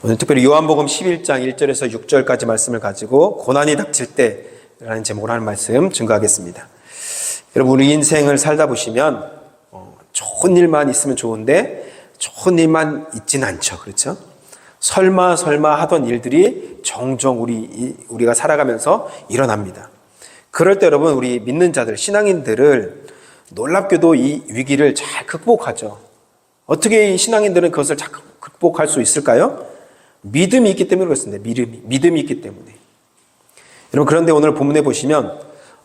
오늘 특별히 요한복음 11장 1절에서 6절까지 말씀을 가지고 고난이 닥칠 때라는 제목으로 하는 말씀 증거하겠습니다. 여러분, 우리 인생을 살다 보시면 좋은 일만 있으면 좋은데 좋은 일만 있지는 않죠. 그렇죠? 설마 하던 일들이 종종 우리가 살아가면서 일어납니다. 그럴 때 여러분, 우리 믿는 자들, 신앙인들을 놀랍게도 이 위기를 잘 극복하죠. 어떻게 이 신앙인들은 그것을 잘 극복할 수 있을까요? 믿음이 있기 때문에 그렇습니다. 믿음이 있기 때문에. 여러분, 그런데 오늘 본문에 보시면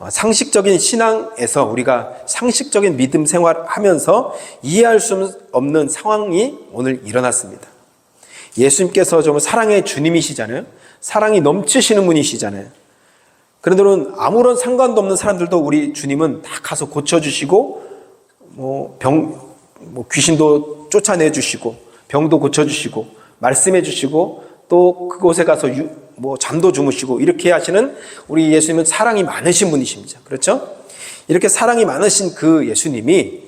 상식적인 신앙에서 우리가 상식적인 믿음 생활하면서 이해할 수 없는 상황이 오늘 일어났습니다. 예수님께서 정말 사랑의 주님이시잖아요. 사랑이 넘치시는 분이시잖아요. 그런데 아무런 상관도 없는 사람들도 우리 주님은 다 가서 고쳐주시고, 귀신도 쫓아내 주시고, 병도 고쳐주시고, 말씀해 주시고, 또 그곳에 가서 잠도 주무시고, 이렇게 하시는 우리 예수님은 사랑이 많으신 분이십니다. 그렇죠? 이렇게 사랑이 많으신 그 예수님이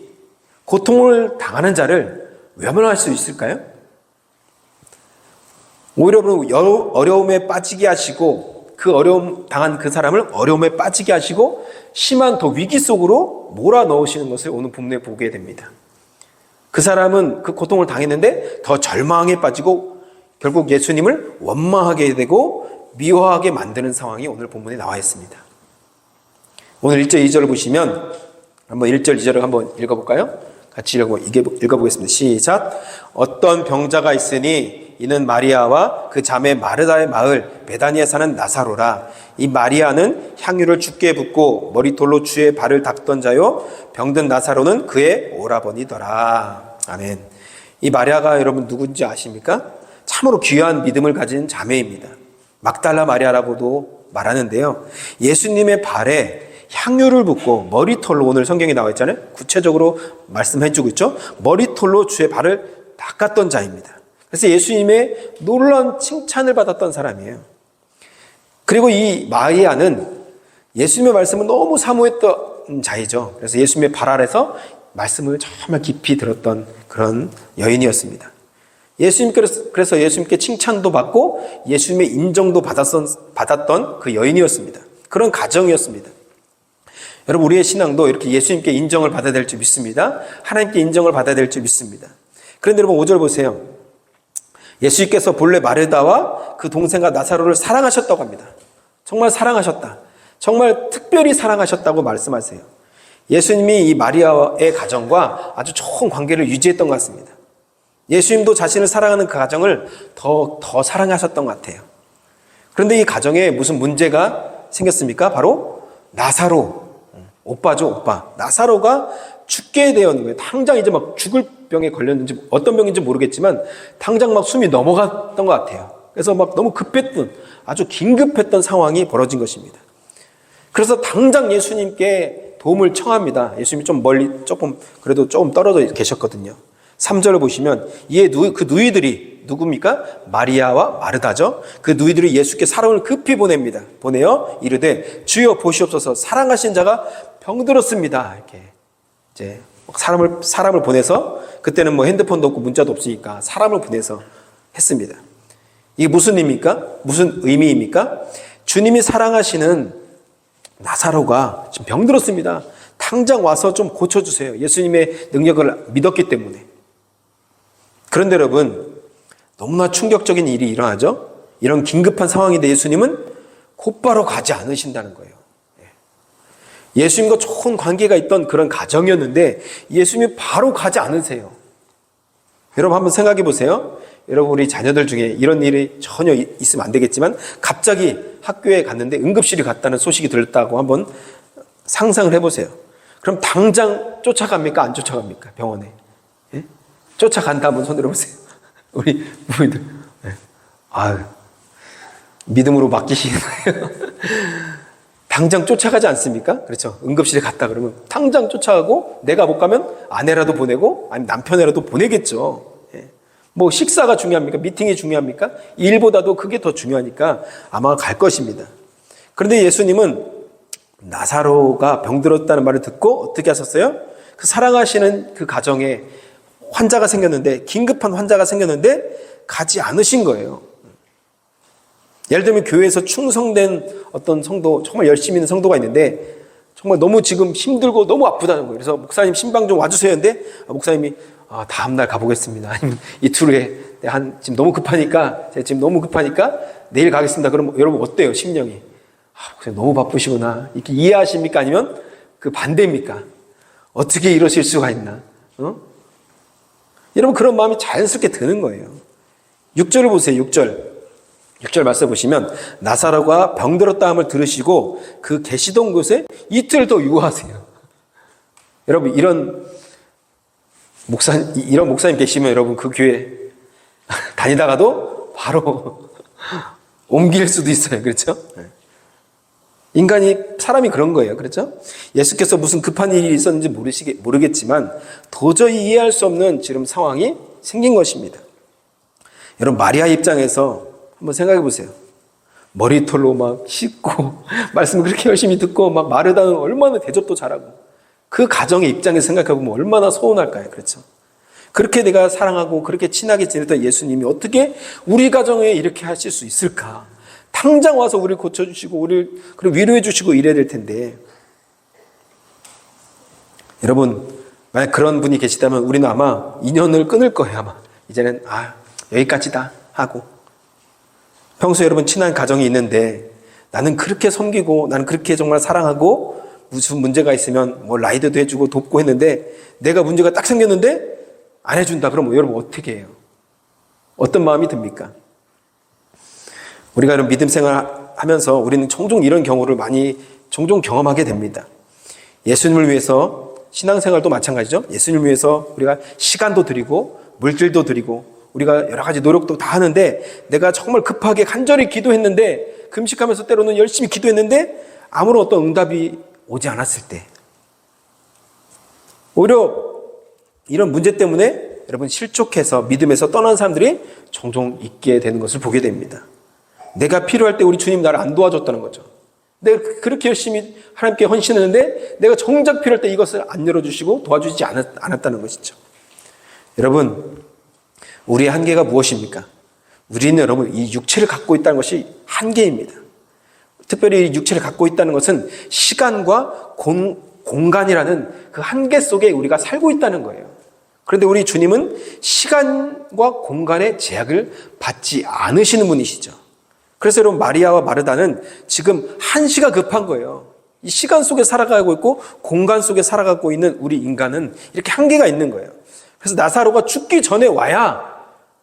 고통을 당하는 자를 외면할 수 있을까요? 오히려 어려움에 빠지게 하시고, 그 어려움 당한 그 사람을 어려움에 빠지게 하시고 심한 더 위기 속으로 몰아넣으시는 것을 오늘 본문에 보게 됩니다. 그 사람은 그 고통을 당했는데 더 절망에 빠지고 결국 예수님을 원망하게 되고 미워하게 만드는 상황이 오늘 본문에 나와 있습니다. 오늘 1절 2절을 보시면 한번 1절 2절을 한번 읽어볼까요? 같이 읽어보겠습니다. 시작. 어떤 병자가 있으니 이는 마리아와 그 자매 마르다의 마을 베다니에 사는 나사로라. 이 마리아는 향유를 주께 붓고 머리털로 주의 발을 닦던 자요, 병든 나사로는 그의 오라버니더라. 아멘. 이 마리아가 여러분 누군지 아십니까? 참으로 귀한 믿음을 가진 자매입니다. 막달라 마리아라고도 말하는데요, 예수님의 발에 향유를 붓고 머리털로, 오늘 성경에 나와 있잖아요. 구체적으로 말씀해주고 있죠. 머리털로 주의 발을 닦았던 자입니다. 그래서 예수님의 놀라운 칭찬을 받았던 사람이에요. 그리고 이 마리아는 예수님의 말씀을 너무 사모했던 자이죠. 그래서 예수님의 발 아래서 말씀을 정말 깊이 들었던 그런 여인이었습니다. 그래서 예수님께 칭찬도 받고 예수님의 인정도 받았던 그 여인이었습니다. 그런 가정이었습니다. 여러분, 우리의 신앙도 이렇게 예수님께 인정을 받아야 될 줄 믿습니다. 하나님께 인정을 받아야 될 줄 믿습니다. 그런데 여러분 5절 보세요. 예수님께서 본래 마르다와 그 동생과 나사로를 사랑하셨다고 합니다. 정말 사랑하셨다. 정말 특별히 사랑하셨다고 말씀하세요. 예수님이 이 마리아의 가정과 아주 좋은 관계를 유지했던 것 같습니다. 예수님도 자신을 사랑하는 그 가정을 더 사랑하셨던 것 같아요. 그런데 이 가정에 무슨 문제가 생겼습니까? 바로 나사로, 오빠죠, 오빠. 나사로가 죽게 되었는 거예요. 당장 이제 막 죽을 병에 걸렸는지, 어떤 병인지 모르겠지만 당장 막 숨이 넘어갔던 것 같아요. 그래서 막 너무 급했던, 아주 긴급했던 상황이 벌어진 것입니다. 그래서 당장 예수님께 도움을 청합니다. 예수님이 좀 멀리, 그래도 조금 떨어져 계셨거든요. 3절을 보시면 이에 그 누이들이 누굽니까? 마리아와 마르다죠. 그 누이들이 예수께 사람을 급히 보내요. 이르되 주여 보시옵소서, 사랑하신 자가 병들었습니다. 이렇게 이제 사람을 보내서, 그때는 핸드폰도 없고 문자도 없으니까 사람을 보내서 했습니다. 이게 무슨 의미입니까? 무슨 의미입니까? 주님이 사랑하시는 나사로가 지금 병들었습니다. 당장 와서 좀 고쳐주세요. 예수님의 능력을 믿었기 때문에. 그런데 여러분, 너무나 충격적인 일이 일어나죠. 이런 긴급한 상황인데 예수님은 곧바로 가지 않으신다는 거예요. 예수님과 좋은 관계가 있던 그런 가정이었는데 예수님이 바로 가지 않으세요. 여러분 한번 생각해 보세요. 여러분, 우리 자녀들 중에 이런 일이 전혀 있으면 안 되겠지만 갑자기 학교에 갔는데 응급실이 갔다는 소식이 들렸다고 한번 상상을 해보세요. 그럼 당장 쫓아갑니까? 안 쫓아갑니까? 병원에. 예? 쫓아간다 한번 손 들어보세요. 우리 부모님들. 예. 아유, 믿음으로 맡기시나요? 당장 쫓아가지 않습니까? 그렇죠. 응급실에 갔다 그러면 당장 쫓아가고, 내가 못 가면 아내라도 보내고, 아니 남편이라도 보내겠죠. 예. 식사가 중요합니까? 미팅이 중요합니까? 일보다도 그게 더 중요하니까 아마 갈 것입니다. 그런데 예수님은 나사로가 병들었다는 말을 듣고 어떻게 하셨어요? 그 사랑하시는 그 가정에 환자가 생겼는데, 긴급한 환자가 생겼는데 가지 않으신 거예요. 예를 들면 교회에서 충성된 어떤 성도, 정말 열심히 있는 성도가 있는데 정말 너무 지금 힘들고 너무 아프다는 거예요. 그래서 목사님 신방 좀 와주세요 했는데 목사님이 다음날 가보겠습니다. 아니면 이틀 후에 지금 너무 급하니까 제가 지금 너무 급하니까 내일 가겠습니다. 그럼 여러분 어때요? 심령이 목사님 너무 바쁘시구나 이렇게 이해하십니까? 아니면 그 반대입니까? 어떻게 이러실 수가 있나? 여러분 그런 마음이 자연스럽게 드는 거예요. 6절을 보세요. 6절 말씀 보시면 나사로가 병들었다 함을 들으시고 그 계시던 곳에 이틀 더 유하세요. 여러분 이런 목사님 계시면 여러분 그 교회 다니다가도 바로 옮길 수도 있어요. 그렇죠? 사람이 그런 거예요. 그렇죠? 예수께서 무슨 급한 일이 있었는지 모르겠지만 도저히 이해할 수 없는 지금 상황이 생긴 것입니다. 여러분 마리아 입장에서 한번 생각해 보세요. 머리털로 막 씻고 말씀을 그렇게 열심히 듣고 막 마르다는 얼마나 대접도 잘하고 그 가정의 입장에서 생각해 보면 얼마나 서운할까요? 그렇죠? 그렇게 내가 사랑하고 그렇게 친하게 지냈던 예수님이 어떻게 우리 가정에 이렇게 하실 수 있을까? 당장 와서 우리를 고쳐주시고 우리를 위로해 주시고 이래야 될 텐데 여러분 만약 그런 분이 계시다면 우리는 아마 인연을 끊을 거예요. 아마 이제는 여기까지다 하고 평소에 여러분 친한 가정이 있는데 나는 그렇게 섬기고 나는 그렇게 정말 사랑하고 무슨 문제가 있으면 뭐 라이드도 해주고 돕고 했는데 내가 문제가 딱 생겼는데 안 해준다. 그럼 여러분 어떻게 해요? 어떤 마음이 듭니까? 우리가 이런 믿음 생활하면서 우리는 종종 이런 경우를 종종 경험하게 됩니다. 예수님을 위해서 신앙생활도 마찬가지죠. 예수님을 위해서 우리가 시간도 드리고 물질도 드리고 우리가 여러 가지 노력도 다 하는데 내가 정말 급하게 간절히 기도했는데 금식하면서 때로는 열심히 기도했는데 아무런 어떤 응답이 오지 않았을 때 오히려 이런 문제 때문에 여러분 실족해서 믿음에서 떠난 사람들이 종종 있게 되는 것을 보게 됩니다. 내가 필요할 때 우리 주님 나를 안 도와줬다는 거죠. 내가 그렇게 열심히 하나님께 헌신했는데 내가 정작 필요할 때 이것을 안 열어주시고 도와주지 않았다는 것이죠. 여러분 우리의 한계가 무엇입니까? 우리는 여러분 이 육체를 갖고 있다는 것이 한계입니다. 특별히 이 육체를 갖고 있다는 것은 시간과 공간이라는 그 한계 속에 우리가 살고 있다는 거예요. 그런데 우리 주님은 시간과 공간의 제약을 받지 않으시는 분이시죠. 그래서 여러분 마리아와 마르다는 지금 한시가 급한 거예요. 이 시간 속에 살아가고 있고 공간 속에 살아가고 있는 우리 인간은 이렇게 한계가 있는 거예요. 그래서 나사로가 죽기 전에 와야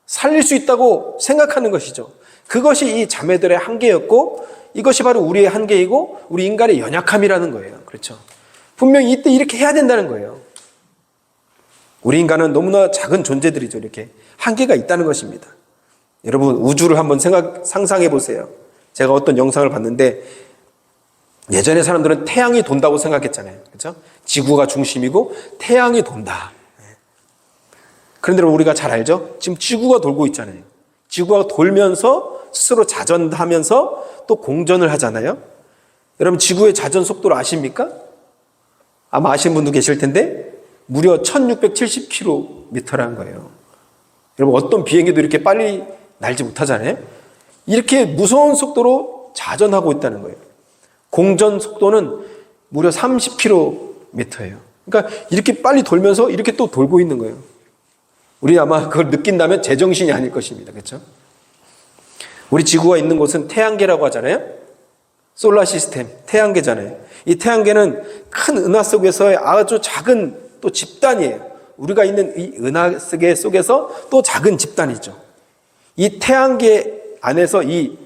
살릴 수 있다고 생각하는 것이죠. 그것이 이 자매들의 한계였고 이것이 바로 우리의 한계이고 우리 인간의 연약함이라는 거예요. 그렇죠? 분명히 이때 이렇게 해야 된다는 거예요. 우리 인간은 너무나 작은 존재들이죠. 이렇게 한계가 있다는 것입니다. 여러분 우주를 한번 상상해 보세요. 제가 어떤 영상을 봤는데 예전에 사람들은 태양이 돈다고 생각했잖아요. 그렇죠? 지구가 중심이고 태양이 돈다. 그런데 우리가 잘 알죠? 지금 지구가 돌고 있잖아요. 지구가 돌면서 스스로 자전하면서 또 공전을 하잖아요. 여러분 지구의 자전 속도를 아십니까? 아마 아시는 분도 계실 텐데 무려 1670km라는 거예요. 여러분 어떤 비행기도 이렇게 빨리 날지 못하잖아요. 이렇게 무서운 속도로 자전하고 있다는 거예요. 공전 속도는 무려 30km예요. 그러니까 이렇게 빨리 돌면서 이렇게 또 돌고 있는 거예요. 우리 아마 그걸 느낀다면 제정신이 아닐 것입니다. 그렇죠? 우리 지구가 있는 곳은 태양계라고 하잖아요. 솔라 시스템, 태양계잖아요. 이 태양계는 큰 은하 속에서의 아주 작은 또 집단이에요. 우리가 있는 이 은하계 속에서 또 작은 집단이죠. 이 태양계 안에서 이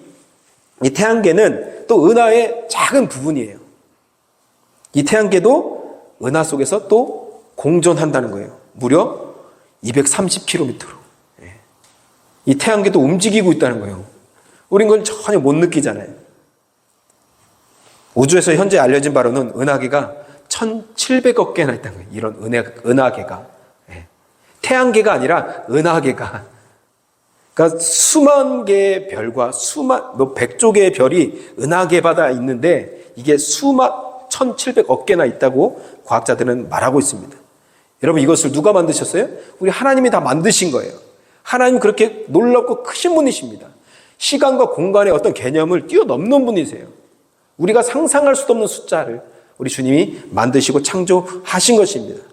태양계는 또 은하의 작은 부분이에요. 이 태양계도 은하 속에서 또 공전한다는 거예요. 무려 230km로. 이 태양계도 움직이고 있다는 거예요. 우린 그걸 전혀 못 느끼잖아요. 우주에서 현재 알려진 바로는 은하계가 1700억 개나 있다는 거예요. 이런 은하계가. 태양계가 아니라 은하계가. 그러니까 수만 개의 별과 몇 100조 개의 별이 은하계 바다에 있는데 이게 1700억 개나 있다고 과학자들은 말하고 있습니다. 여러분 이것을 누가 만드셨어요? 우리 하나님이 다 만드신 거예요. 하나님 그렇게 놀랍고 크신 분이십니다. 시간과 공간의 어떤 개념을 뛰어넘는 분이세요. 우리가 상상할 수도 없는 숫자를 우리 주님이 만드시고 창조하신 것입니다.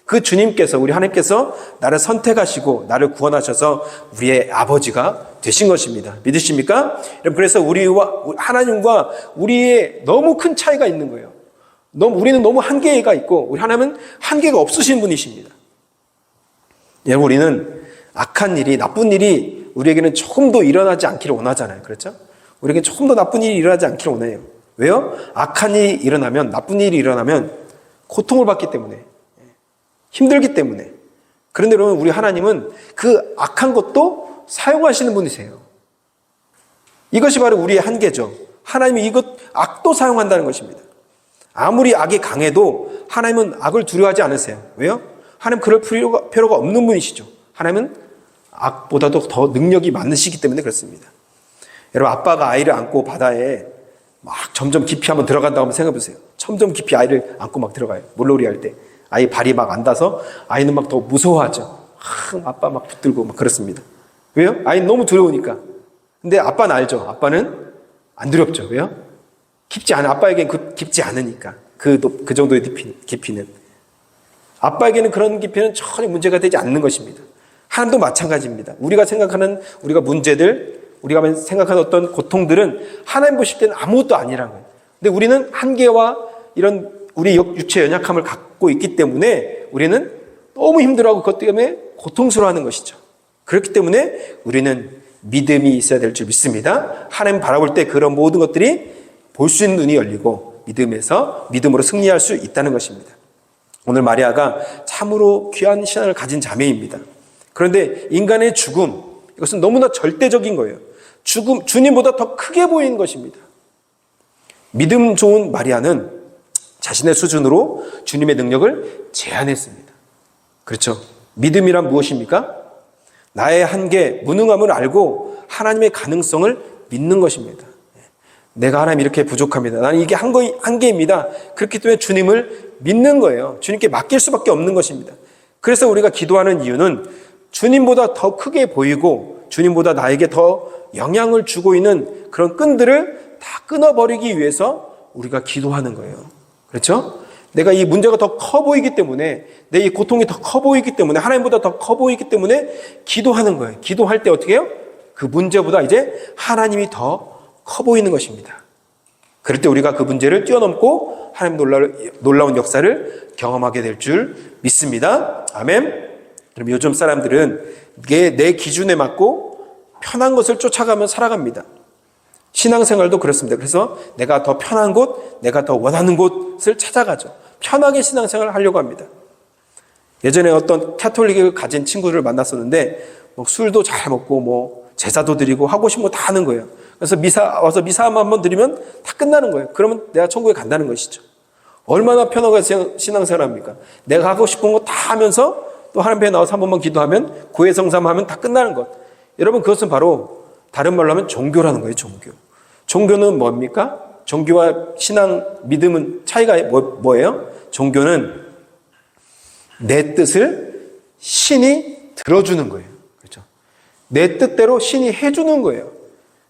그 주님께서, 우리 하나님께서 나를 선택하시고 나를 구원하셔서 우리의 아버지가 되신 것입니다. 믿으십니까? 여러분, 그래서 우리와 하나님과 우리의 너무 큰 차이가 있는 거예요. 우리는 너무 한계가 있고 우리 하나님은 한계가 없으신 분이십니다. 여러분, 우리는 악한 일이, 나쁜 일이 우리에게는 조금 더 일어나지 않기를 원하잖아요. 그렇죠? 우리에게 조금 더 나쁜 일이 일어나지 않기를 원해요. 왜요? 악한 일이 일어나면, 나쁜 일이 일어나면 고통을 받기 때문에, 힘들기 때문에. 그런데 여러분, 우리 하나님은 그 악한 것도 사용하시는 분이세요. 이것이 바로 우리의 한계죠. 하나님이 이것, 악도 사용한다는 것입니다. 아무리 악이 강해도 하나님은 악을 두려워하지 않으세요. 왜요? 하나님 그럴 필요가 없는 분이시죠. 하나님은 악보다도 더 능력이 많으시기 때문에 그렇습니다. 여러분, 아빠가 아이를 안고 바다에 막 점점 깊이 한번 들어간다고 한번 생각해 보세요. 점점 깊이 아이를 안고 막 들어가요. 물놀이 할 때. 아이 발이 막 안 닿아서 아이는 막 더 무서워하죠. 아빠 막 붙들고 막 그렇습니다. 왜요? 아이는 너무 두려우니까. 근데 아빠는 알죠. 아빠는 안 두렵죠. 왜요? 깊지 않아. 아빠에게는 깊지 않으니까. 그 정도의 깊이는. 아빠에게는 그런 깊이는 전혀 문제가 되지 않는 것입니다. 하나님도 마찬가지입니다. 우리가 문제들, 우리가 생각하는 어떤 고통들은 하나님 보실 때는 아무것도 아니라는 거예요. 근데 우리는 한계와 이런 우리 육체의 연약함을 갖고 있기 때문에 우리는 너무 힘들어하고 그것 때문에 고통스러워하는 것이죠. 그렇기 때문에 우리는 믿음이 있어야 될 줄 믿습니다. 하나님 바라볼 때 그런 모든 것들이 볼 수 있는 눈이 열리고 믿음으로 승리할 수 있다는 것입니다. 오늘 마리아가 참으로 귀한 신앙을 가진 자매입니다. 그런데 인간의 죽음, 이것은 너무나 절대적인 거예요. 주님보다 더 크게 보이는 것입니다. 믿음 좋은 마리아는 자신의 수준으로 주님의 능력을 제한했습니다. 그렇죠? 믿음이란 무엇입니까? 나의 한계, 무능함을 알고 하나님의 가능성을 믿는 것입니다. 내가 하나님 이렇게 부족합니다. 나는 이게 한계입니다. 그렇기 때문에 주님을 믿는 거예요. 주님께 맡길 수밖에 없는 것입니다. 그래서 우리가 기도하는 이유는 주님보다 더 크게 보이고 주님보다 나에게 더 영향을 주고 있는 그런 끈들을 다 끊어버리기 위해서 우리가 기도하는 거예요. 그렇죠? 내가 이 문제가 더 커 보이기 때문에, 내 이 고통이 더 커 보이기 때문에, 하나님보다 더 커 보이기 때문에 기도하는 거예요. 기도할 때 어떻게 해요? 그 문제보다 이제 하나님이 더 커 보이는 것입니다. 그럴 때 우리가 그 문제를 뛰어넘고 하나님 놀라운 역사를 경험하게 될 줄 믿습니다. 아멘. 그럼 요즘 사람들은 이게 내 기준에 맞고 편한 것을 쫓아가며 살아갑니다. 신앙생활도 그렇습니다. 그래서 내가 더 편한 곳, 내가 더 원하는 곳을 찾아가죠. 편하게 신앙생활을 하려고 합니다. 예전에 어떤 카톨릭을 가진 친구를 만났었는데 술도 잘 먹고 제사도 드리고 하고 싶은 거 다 하는 거예요. 그래서 와서 미사 한번 드리면 다 끝나는 거예요. 그러면 내가 천국에 간다는 것이죠. 얼마나 편하게 신앙생활 합니까? 내가 하고 싶은 거 다 하면서 또 하나님 앞에 나와서 한 번만 기도하면, 고해성사하면 다 끝나는 것. 여러분, 그것은 바로 다른 말로 하면 종교라는 거예요. 종교는 뭡니까? 종교와 신앙, 믿음은 차이가 뭐예요? 종교는 내 뜻을 신이 들어주는 거예요. 그렇죠? 내 뜻대로 신이 해주는 거예요.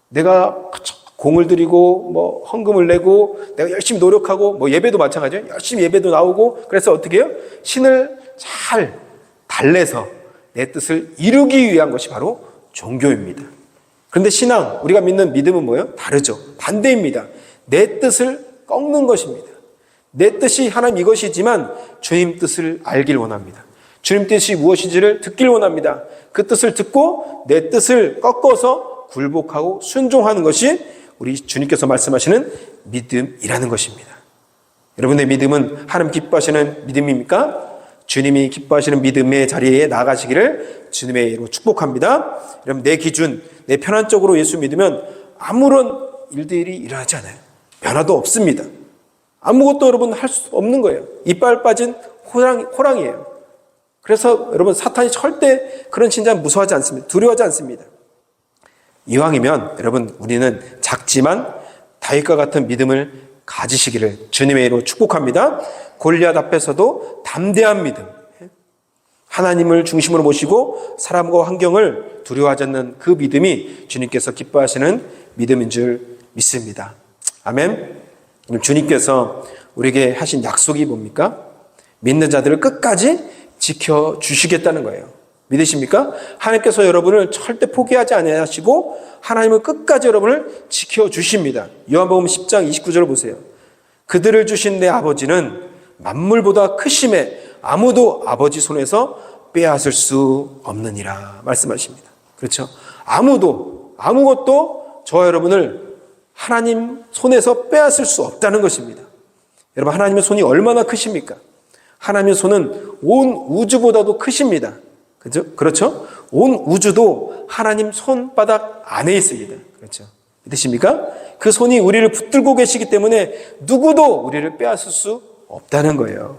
내가 공을 들이고 헌금을 내고 내가 열심히 노력하고 예배도 마찬가지예요. 열심히 예배도 나오고, 그래서 어떻게 해요? 신을 잘 달래서 내 뜻을 이루기 위한 것이 바로 종교입니다. 그런데 신앙, 우리가 믿는 믿음은 뭐예요? 다르죠. 반대입니다. 내 뜻을 꺾는 것입니다. 내 뜻이 하나님 이것이지만 주님 뜻을 알길 원합니다. 주님 뜻이 무엇인지를 듣길 원합니다. 그 뜻을 듣고 내 뜻을 꺾어서 굴복하고 순종하는 것이 우리 주님께서 말씀하시는 믿음이라는 것입니다. 여러분의 믿음은 하나님 기뻐하시는 믿음입니까? 주님이 기뻐하시는 믿음의 자리에 나아가시기를 주님의 이름으로 축복합니다. 여러분, 내 기준, 내 편한 쪽으로 예수 믿으면 아무런 일들이 일어나지 않아요. 변화도 없습니다. 아무것도 여러분 할 수 없는 거예요. 이빨 빠진 호랑이에요. 그래서 여러분, 사탄이 절대 그런 신자는 무서워하지 않습니다. 두려워하지 않습니다. 이왕이면 여러분, 우리는 작지만 다윗과 같은 믿음을 가지시기를 주님의 이름으로 축복합니다. 골리앗 앞에서도 담대한 믿음, 하나님을 중심으로 모시고 사람과 환경을 두려워하지 않는 그 믿음이 주님께서 기뻐하시는 믿음인 줄 믿습니다. 아멘. 주님께서 우리에게 하신 약속이 뭡니까? 믿는 자들을 끝까지 지켜주시겠다는 거예요. 믿으십니까? 하나님께서 여러분을 절대 포기하지 아니하시고 하나님은 끝까지 여러분을 지켜주십니다. 요한복음 10장 29절을 보세요. 그들을 주신 내 아버지는 만물보다 크심에 아무도 아버지 손에서 빼앗을 수 없느니라 말씀하십니다. 그렇죠? 아무것도 저와 여러분을 하나님 손에서 빼앗을 수 없다는 것입니다. 여러분, 하나님의 손이 얼마나 크십니까? 하나님의 손은 온 우주보다도 크십니다. 그렇죠? 온 우주도 하나님 손바닥 안에 있습니다. 그렇죠? 믿으십니까? 그 손이 우리를 붙들고 계시기 때문에 누구도 우리를 빼앗을 수 없다는 거예요.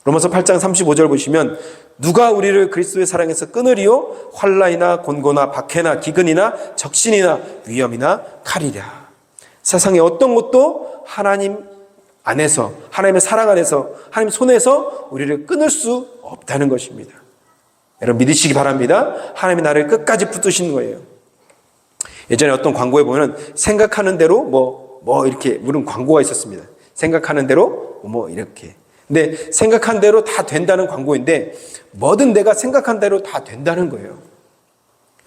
로마서 8장 35절 보시면 누가 우리를 그리스도의 사랑에서 끊으리요? 환난이나 곤고나 박해나 기근이나 적신이나 위험이나 칼이랴. 세상에 어떤 것도 하나님 안에서, 하나님의 사랑 안에서, 하나님 손에서 우리를 끊을 수 없다는 것입니다. 여러분 믿으시기 바랍니다. 하나님이 나를 끝까지 붙드시는 거예요. 예전에 어떤 광고에 보면 생각하는 대로 뭐 이렇게 물은 광고가 있었습니다. 생각하는 대로 뭐 이렇게. 근데 생각한 대로 다 된다는 광고인데 뭐든 내가 생각한 대로 다 된다는 거예요.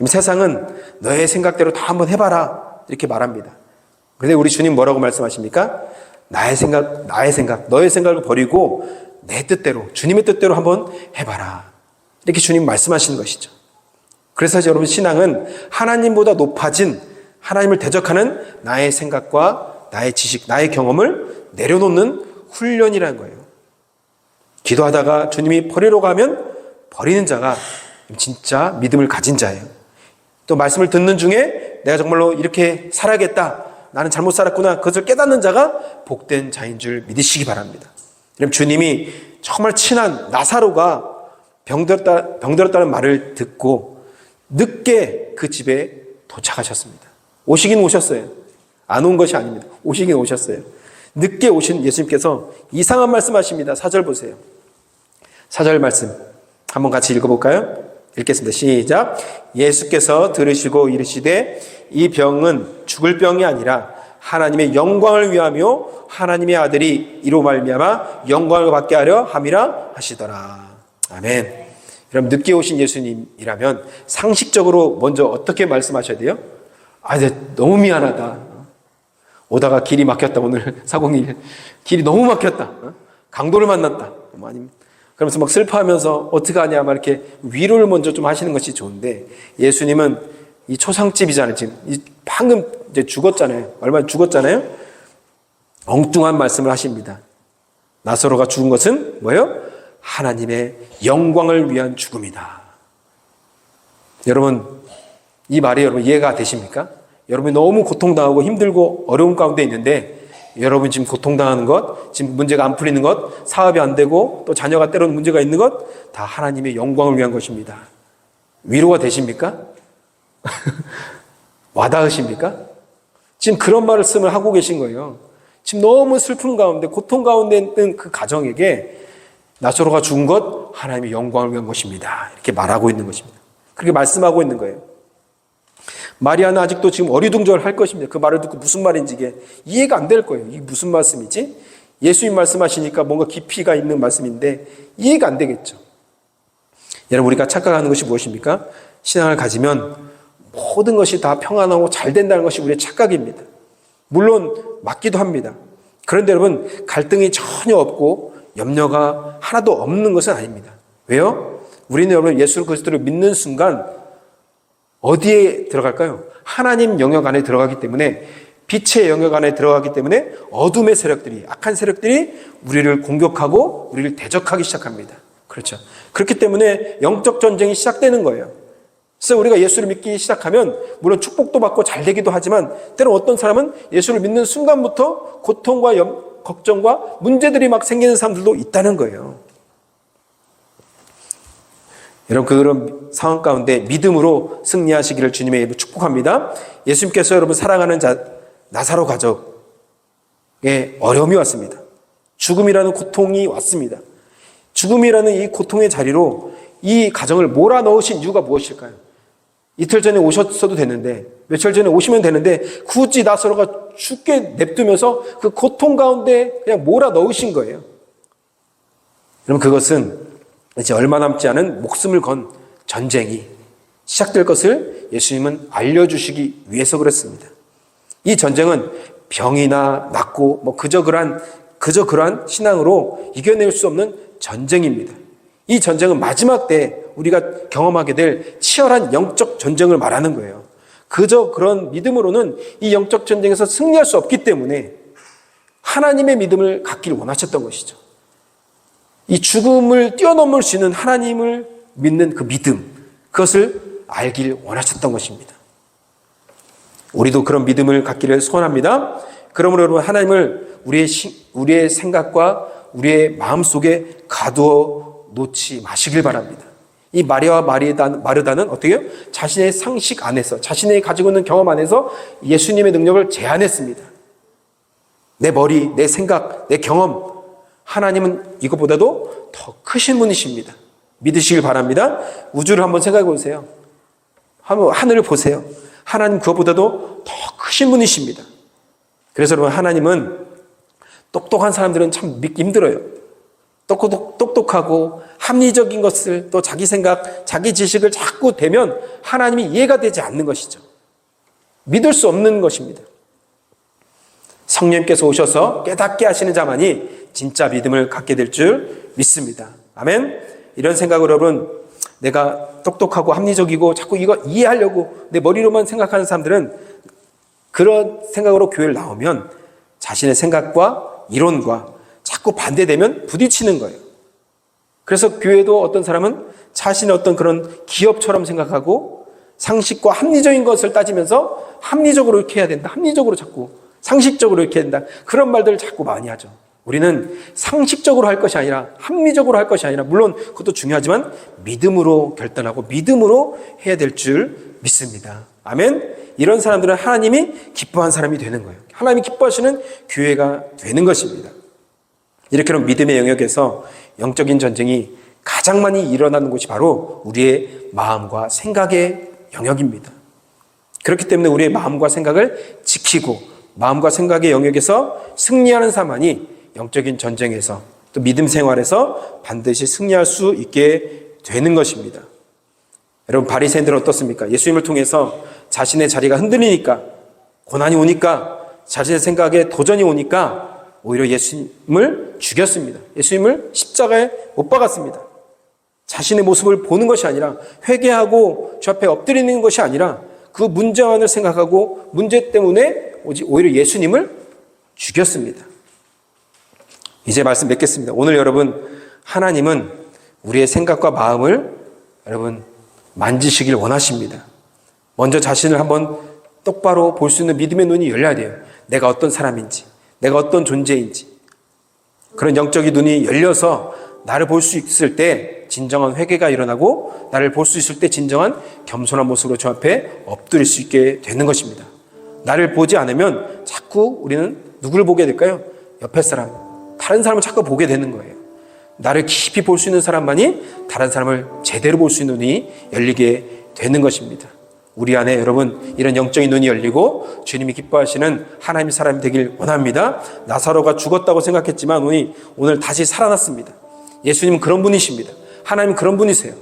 세상은 너의 생각대로 다 한번 해봐라 이렇게 말합니다. 그런데 우리 주님 뭐라고 말씀하십니까? 나의 생각, 너의 생각을 버리고 내 뜻대로, 주님의 뜻대로 한번 해봐라. 이렇게 주님 말씀하시는 것이죠. 그래서 여러분 신앙은 하나님보다 높아진 하나님을 대적하는 나의 생각과 나의 지식, 나의 경험을 내려놓는 훈련이라는 거예요. 기도하다가 주님이 버리러 가면 버리는 자가 진짜 믿음을 가진 자예요. 또 말씀을 듣는 중에 내가 정말로 이렇게 살아야겠다. 나는 잘못 살았구나. 그것을 깨닫는 자가 복된 자인 줄 믿으시기 바랍니다. 그럼 주님이 정말 친한 나사로가 병들었다는 말을 듣고 늦게 그 집에 도착하셨습니다. 오시긴 오셨어요. 안 온 것이 아닙니다. 오시긴 오셨어요. 늦게 오신 예수님께서 이상한 말씀하십니다. 4절 보세요. 4절 말씀 한번 같이 읽어볼까요? 읽겠습니다. 시작. 예수께서 들으시고 이르시되 이 병은 죽을 병이 아니라 하나님의 영광을 위하며 하나님의 아들이 이로 말미암아 영광을 받게 하려 함이라 하시더라. 아멘. 여러분 늦게 오신 예수님이라면 상식적으로 먼저 어떻게 말씀하셔야 돼요? 너무 미안하다. 오다가 길이 막혔다. 오늘 사공일 길이 너무 막혔다. 강도를 만났다. 아니면 그러면서 막 슬퍼하면서 어떡하냐 막 이렇게 위로를 먼저 좀 하시는 것이 좋은데 예수님은 이 초상집이잖아요. 지금 방금 이제 죽었잖아요. 얼마 죽었잖아요. 엉뚱한 말씀을 하십니다. 나사로가 죽은 것은 뭐예요? 하나님의 영광을 위한 죽음이다. 여러분 이 말이 여러분 이해가 되십니까? 여러분이 너무 고통당하고 힘들고 어려운 가운데 있는데 여러분 지금 고통당하는 것, 지금 문제가 안 풀리는 것, 사업이 안 되고 또 자녀가 때로는 문제가 있는 것 다 하나님의 영광을 위한 것입니다. 위로가 되십니까? 와닿으십니까? 지금 그런 말씀을 하고 계신 거예요. 지금 너무 슬픔 가운데 고통 가운데 있는 그 가정에게 나사로가 죽은 것 하나님의 영광을 위한 것입니다. 이렇게 말하고 있는 것입니다. 그렇게 말씀하고 있는 거예요. 마리아는 아직도 지금 어리둥절할 것입니다. 그 말을 듣고 무슨 말인지 이게 이해가 안 될 거예요. 이게 무슨 말씀이지? 예수님 말씀하시니까 뭔가 깊이가 있는 말씀인데 이해가 안 되겠죠. 여러분 우리가 착각하는 것이 무엇입니까? 신앙을 가지면 모든 것이 다 평안하고 잘 된다는 것이 우리의 착각입니다. 물론 맞기도 합니다. 그런데 여러분 갈등이 전혀 없고 염려가 하나도 없는 것은 아닙니다. 왜요? 우리는 여러분 예수 그리스도를 믿는 순간 어디에 들어갈까요? 하나님 영역 안에 들어가기 때문에 빛의 영역 안에 들어가기 때문에 어둠의 세력들이 악한 세력들이 우리를 공격하고 우리를 대적하기 시작합니다. 그렇죠. 그렇기 때문에 영적 전쟁이 시작되는 거예요. 그래서 우리가 예수를 믿기 시작하면 물론 축복도 받고 잘 되기도 하지만 때로 어떤 사람은 예수를 믿는 순간부터 고통과 걱정과 문제들이 막 생기는 사람들도 있다는 거예요. 여러분 그런 상황 가운데 믿음으로 승리하시기를 주님의 이름으로 축복합니다. 예수님께서 여러분 사랑하는 나사로 가족에 어려움이 왔습니다. 죽음이라는 고통이 왔습니다. 죽음이라는 이 고통의 자리로 이 가정을 몰아넣으신 이유가 무엇일까요? 이틀 전에 오셨어도 됐는데, 며칠 전에 오시면 되는데 굳이 나사로가 죽게 냅두면서 그 고통 가운데 그냥 몰아넣으신 거예요. 그럼 그것은 이제 얼마 남지 않은 목숨을 건 전쟁이 시작될 것을 예수님은 알려주시기 위해서 그랬습니다. 이 전쟁은 병이나 낫고 그저 그러한 신앙으로 이겨낼 수 없는 전쟁입니다. 이 전쟁은 마지막 때 우리가 경험하게 될 치열한 영적 전쟁을 말하는 거예요. 그저 그런 믿음으로는 이 영적 전쟁에서 승리할 수 없기 때문에 하나님의 믿음을 갖기를 원하셨던 것이죠. 이 죽음을 뛰어넘을 수 있는 하나님을 믿는 그 믿음, 그것을 알길 원하셨던 것입니다. 우리도 그런 믿음을 갖기를 소원합니다. 그러므로 여러분, 하나님을 우리의 생각과 우리의 마음속에 가두어 놓지 마시길 바랍니다. 이 마리아와 마르다는 어떻게 해요? 자신의 상식 안에서, 자신의 가지고 있는 경험 안에서 예수님의 능력을 제한했습니다. 내 머리, 내 생각, 내 경험, 하나님은 이것보다도 더 크신 분이십니다. 믿으시길 바랍니다. 우주를 한번 생각해 보세요. 하늘을 보세요. 하나님 그것보다도 더 크신 분이십니다. 그래서 여러분, 하나님은 똑똑한 사람들은 참 믿기 힘들어요. 똑똑하고 합리적인 것을, 또 자기 생각, 자기 지식을 자꾸 대면 하나님이 이해가 되지 않는 것이죠. 믿을 수 없는 것입니다. 성령님께서 오셔서 깨닫게 하시는 자만이 진짜 믿음을 갖게 될 줄 믿습니다. 아멘. 이런 생각으로 여러분, 내가 똑똑하고 합리적이고 자꾸 이거 이해하려고 내 머리로만 생각하는 사람들은 그런 생각으로 교회를 나오면 자신의 생각과 이론과 자꾸 반대되면 부딪히는 거예요. 그래서 교회도 어떤 사람은 자신의 어떤 그런 기업처럼 생각하고 상식과 합리적인 것을 따지면서 합리적으로 이렇게 해야 된다. 합리적으로 자꾸 상식적으로 이렇게 해야 된다. 그런 말들을 자꾸 많이 하죠. 우리는 상식적으로 할 것이 아니라 합리적으로 할 것이 아니라, 물론 그것도 중요하지만 믿음으로 결단하고 믿음으로 해야 될 줄 믿습니다. 아멘. 이런 사람들은 하나님이 기뻐한 사람이 되는 거예요. 하나님이 기뻐하시는 교회가 되는 것입니다. 이렇게 믿음의 영역에서 영적인 전쟁이 가장 많이 일어나는 곳이 바로 우리의 마음과 생각의 영역입니다. 그렇기 때문에 우리의 마음과 생각을 지키고 마음과 생각의 영역에서 승리하는 사람만이 영적인 전쟁에서, 또 믿음 생활에서 반드시 승리할 수 있게 되는 것입니다. 여러분, 바리새인들은 어떻습니까? 예수님을 통해서 자신의 자리가 흔들리니까, 고난이 오니까, 자신의 생각에 도전이 오니까 오히려 예수님을 죽였습니다. 예수님을 십자가에 못 박았습니다. 자신의 모습을 보는 것이 아니라, 회개하고 주 앞에 엎드리는 것이 아니라 그 문제만을 생각하고 문제 때문에 오히려 예수님을 죽였습니다. 이제 말씀 맺겠습니다. 오늘 여러분, 하나님은 우리의 생각과 마음을 여러분 만지시길 원하십니다. 먼저 자신을 한번 똑바로 볼 수 있는 믿음의 눈이 열려야 돼요. 내가 어떤 사람인지, 내가 어떤 존재인지. 그런 영적인 눈이 열려서 나를 볼 수 있을 때 진정한 회개가 일어나고, 나를 볼 수 있을 때 진정한 겸손한 모습으로 주 앞에 엎드릴 수 있게 되는 것입니다. 나를 보지 않으면 자꾸 우리는 누구를 보게 될까요? 옆에 사람, 다른 사람을 자꾸 보게 되는 거예요. 나를 깊이 볼 수 있는 사람만이 다른 사람을 제대로 볼 수 있는 눈이 열리게 되는 것입니다. 우리 안에 여러분, 이런 영적인 눈이 열리고 주님이 기뻐하시는 하나님의 사람이 되길 원합니다. 나사로가 죽었다고 생각했지만 오늘 다시 살아났습니다. 예수님은 그런 분이십니다. 하나님은 그런 분이세요.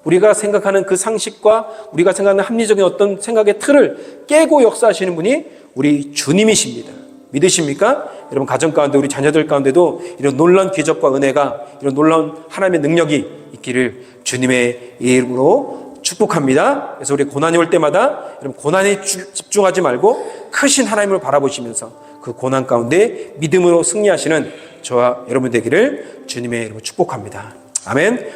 우리가 생각하는 그 상식과 우리가 생각하는 합리적인 어떤 생각의 틀을 깨고 역사하시는 분이 우리 주님이십니다. 믿으십니까? 여러분, 가정 가운데, 우리 자녀들 가운데도 이런 놀라운 기적과 은혜가, 이런 놀라운 하나님의 능력이 있기를 주님의 이름으로 축복합니다. 그래서 우리 고난이 올 때마다 여러분, 고난에 집중하지 말고 크신 하나님을 바라보시면서 그 고난 가운데 믿음으로 승리하시는 저와 여러분 되기를 주님의 이름으로 축복합니다. 아멘.